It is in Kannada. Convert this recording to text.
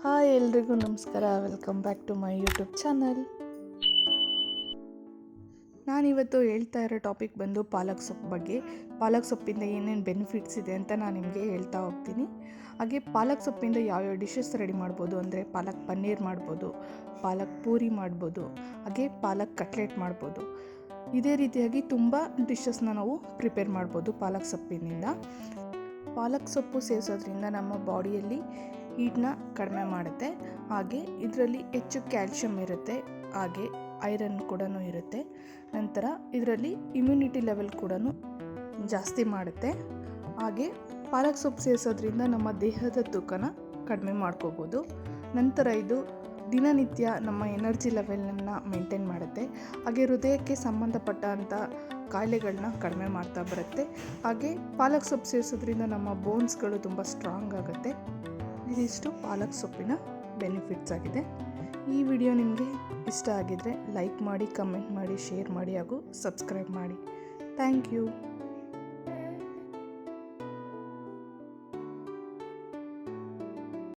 ಹಾಯ್ ಎಲ್ರಿಗೂ ನಮಸ್ಕಾರ. Welcome back to my YouTube channel. ನಾನಿವತ್ತು ಹೇಳ್ತಾ ಇರೋ ಟಾಪಿಕ್ ಬಂದು ಪಾಲಕ್ ಸೊಪ್ಪು ಬಗ್ಗೆ. ಪಾಲಕ್ ಸೊಪ್ಪಿಂದ ಏನೇನು ಬೆನಿಫಿಟ್ಸ್ ಇದೆ ಅಂತ ನಾನು ನಿಮಗೆ ಹೇಳ್ತಾ ಹೋಗ್ತೀನಿ. ಹಾಗೆ ಪಾಲಕ್ ಸೊಪ್ಪಿಂದ ಯಾವ್ಯಾವ ಡಿಶಸ್ ರೆಡಿ ಮಾಡ್ಬೋದು ಅಂದರೆ ಪಾಲಕ್ ಪನ್ನೀರ್ ಮಾಡ್ಬೋದು, ಪಾಲಕ್ ಪೂರಿ ಮಾಡ್ಬೋದು, ಹಾಗೆ ಪಾಲಕ್ ಕಟ್ಲೆಟ್ ಮಾಡ್ಬೋದು. ಇದೇ ರೀತಿಯಾಗಿ ತುಂಬ ಡಿಶಸ್ನ ನಾವು ಪ್ರಿಪೇರ್ ಮಾಡ್ಬೋದು ಪಾಲಕ್ ಸೊಪ್ಪಿನಿಂದ. ಪಾಲಕ್ ಸೊಪ್ಪು ಸೇವಿಸೋದ್ರಿಂದ ನಮ್ಮ ಬಾಡಿಯಲ್ಲಿ ಹೀಟ್ನ ಕಡಿಮೆ ಮಾಡುತ್ತೆ. ಹಾಗೆ ಇದರಲ್ಲಿ ಹೆಚ್ಚು ಕ್ಯಾಲ್ಶಿಯಂ ಇರುತ್ತೆ, ಹಾಗೆ ಐರನ್ ಕೂಡ ಇರುತ್ತೆ. ನಂತರ ಇದರಲ್ಲಿ ಇಮ್ಯುನಿಟಿ ಲೆವೆಲ್ ಕೂಡ ಜಾಸ್ತಿ ಮಾಡುತ್ತೆ. ಹಾಗೆ ಪಾಲಕ್ ಸೊಪ್ಪು ಸೇವಿಸೋದ್ರಿಂದ ನಮ್ಮ ದೇಹದ ತೂಕನ ಕಡಿಮೆ ಮಾಡ್ಕೋಬೋದು. ನಂತರ ಇದು ದಿನನಿತ್ಯ ನಮ್ಮ ಎನರ್ಜಿ ಲೆವೆಲನ್ನು ಮೇಂಟೈನ್ ಮಾಡುತ್ತೆ. ಹಾಗೆ ಹೃದಯಕ್ಕೆ ಸಂಬಂಧಪಟ್ಟಂಥ ಕಾಯಿಲೆಗಳನ್ನ ಕಡಿಮೆ ಮಾಡ್ತಾ ಬರುತ್ತೆ. ಹಾಗೆ ಪಾಲಕ್ ಸೊಪ್ಪು ಸೇವಿಸೋದ್ರಿಂದ ನಮ್ಮ ಬೋನ್ಸ್ಗಳು ತುಂಬ ಸ್ಟ್ರಾಂಗ್ ಆಗುತ್ತೆ. ಇದಿಷ್ಟು ಪಾಲಕ್ ಸೊಪ್ಪಿನ ಬೆನಿಫಿಟ್ಸ್ ಆಗಿದೆ. ಈ ವಿಡಿಯೋ ನಿಮಗೆ ಇಷ್ಟ ಆಗಿದರೆ ಲೈಕ್ ಮಾಡಿ, ಕಮೆಂಟ್ ಮಾಡಿ, ಶೇರ್ ಮಾಡಿ ಹಾಗೂ ಸಬ್ಸ್ಕ್ರೈಬ್ ಮಾಡಿ. Thank you.